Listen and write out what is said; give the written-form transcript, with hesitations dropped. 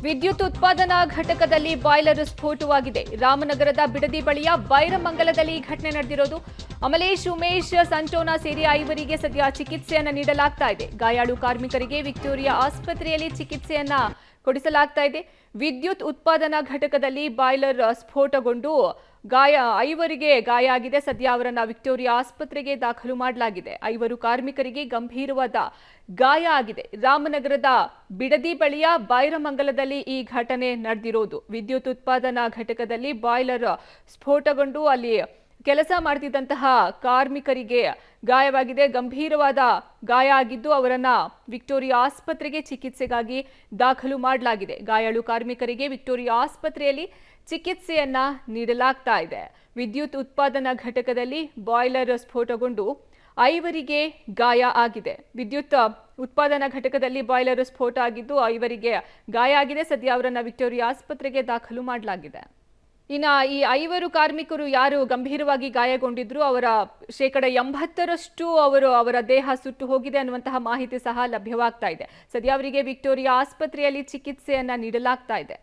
ವಿದ್ಯುತ್ ಉತ್ಪಾದನಾ ಘಟಕದಲ್ಲಿ ಬಾಯ್ಲರ್ ಸ್ಫೋಟವಾಗಿದೆ. ರಾಮನಗರದ ಬಿಡದಿ ಬಳಿಯ ಬೈರಮಂಗಲದಲ್ಲಿ ಈ ಘಟನೆ ನಡೆದಿರೋದು. ಅಮಲೇಶ್, ಉಮೇಶ್, ಸಂಚೋನ ಸೇರಿ 5 ಸದ್ಯ ಚಿಕಿತ್ಸೆಯನ್ನ ನೀಡಲಾಗ್ತಾ ಇದೆ. ಗಾಯಾಳು ಕಾರ್ಮಿಕರಿಗೆ ವಿಕ್ಟೋರಿಯಾ ಆಸ್ಪತ್ರೆಯಲ್ಲಿ ಚಿಕಿತ್ಸೆಯನ್ನ ಕೊಡಿಸಲಾಗ್ತಾ ಇದೆ. ವಿದ್ಯುತ್ ಉತ್ಪಾದನಾ ಘಟಕದಲ್ಲಿ ಬಾಯ್ಲರ್ ಸ್ಫೋಟಗೊಂಡು 5 ಗಾಯ ಆಗಿದೆ. ಸದ್ಯ ಅವರನ್ನ ವಿಕ್ಟೋರಿಯಾ ಆಸ್ಪತ್ರೆಗೆ ದಾಖಲು ಮಾಡಲಾಗಿದೆ. 5 ಕಾರ್ಮಿಕರಿಗೆ ಗಂಭೀರವಾದ ಗಾಯ ಆಗಿದೆ. ರಾಮನಗರದ ಬಿಡದಿ ಬಳಿಯ ಬೈರಮಂಗಲದಲ್ಲಿ ಈ ಘಟನೆ ನಡೆದಿರೋದು. ವಿದ್ಯುತ್ ಉತ್ಪಾದನಾ ಘಟಕದಲ್ಲಿ ಬಾಯ್ಲರ್ ಸ್ಫೋಟಗೊಂಡು ಅಲ್ಲಿ ಕೆಲಸ ಮಾಡ್ತಿದ್ದಂತಹ ಕಾರ್ಮಿಕರಿಗೆ ಗಾಯವಾಗಿದೆ. ಗಂಭೀರವಾದ ಗಾಯ ಆಗಿದ್ದು ಅವರನ್ನ ವಿಕ್ಟೋರಿಯಾ ಆಸ್ಪತ್ರೆಗೆ ಚಿಕಿತ್ಸೆಗಾಗಿ ದಾಖಲು ಮಾಡಲಾಗಿದೆ. ಗಾಯಾಳು ಕಾರ್ಮಿಕರಿಗೆ ವಿಕ್ಟೋರಿಯಾ ಆಸ್ಪತ್ರೆಯಲ್ಲಿ ಚಿಕಿತ್ಸೆಯನ್ನ ನೀಡಲಾಗ್ತಾ ಇದೆ. ವಿದ್ಯುತ್ ಉತ್ಪಾದನಾ ಘಟಕದಲ್ಲಿ ಬಾಯ್ಲರ್ ಸ್ಫೋಟಗೊಂಡು 5 ಗಾಯ ಆಗಿದೆ. ವಿದ್ಯುತ್ ಉತ್ಪಾದನಾ ಘಟಕದಲ್ಲಿ ಬಾಯ್ಲರ್ ಸ್ಫೋಟ ಆಗಿದ್ದು 5 ಗಾಯ ಆಗಿದೆ. ಸದ್ಯ ಅವರನ್ನ ವಿಕ್ಟೋರಿಯಾ ಆಸ್ಪತ್ರೆಗೆ ದಾಖಲು ಮಾಡಲಾಗಿದೆ. ಇನ್ನು ಈ 5 ಕಾರ್ಮಿಕರು ಯಾರು ಗಂಭೀರವಾಗಿ ಗಾಯಗೊಂಡಿದ್ರು ಅವರ 80% ಅವರ ದೇಹ ಸುಟ್ಟು ಹೋಗಿದೆ ಅನ್ನುವಂತಹ ಮಾಹಿತಿ ಸಹ ಲಭ್ಯವಾಗ್ತಾ ಇದೆ. ಸದ್ಯ ಅವರಿಗೆ ವಿಕ್ಟೋರಿಯಾ ಆಸ್ಪತ್ರೆಯಲ್ಲಿ ಚಿಕಿತ್ಸೆಯನ್ನ ನೀಡಲಾಗ್ತಾ ಇದೆ.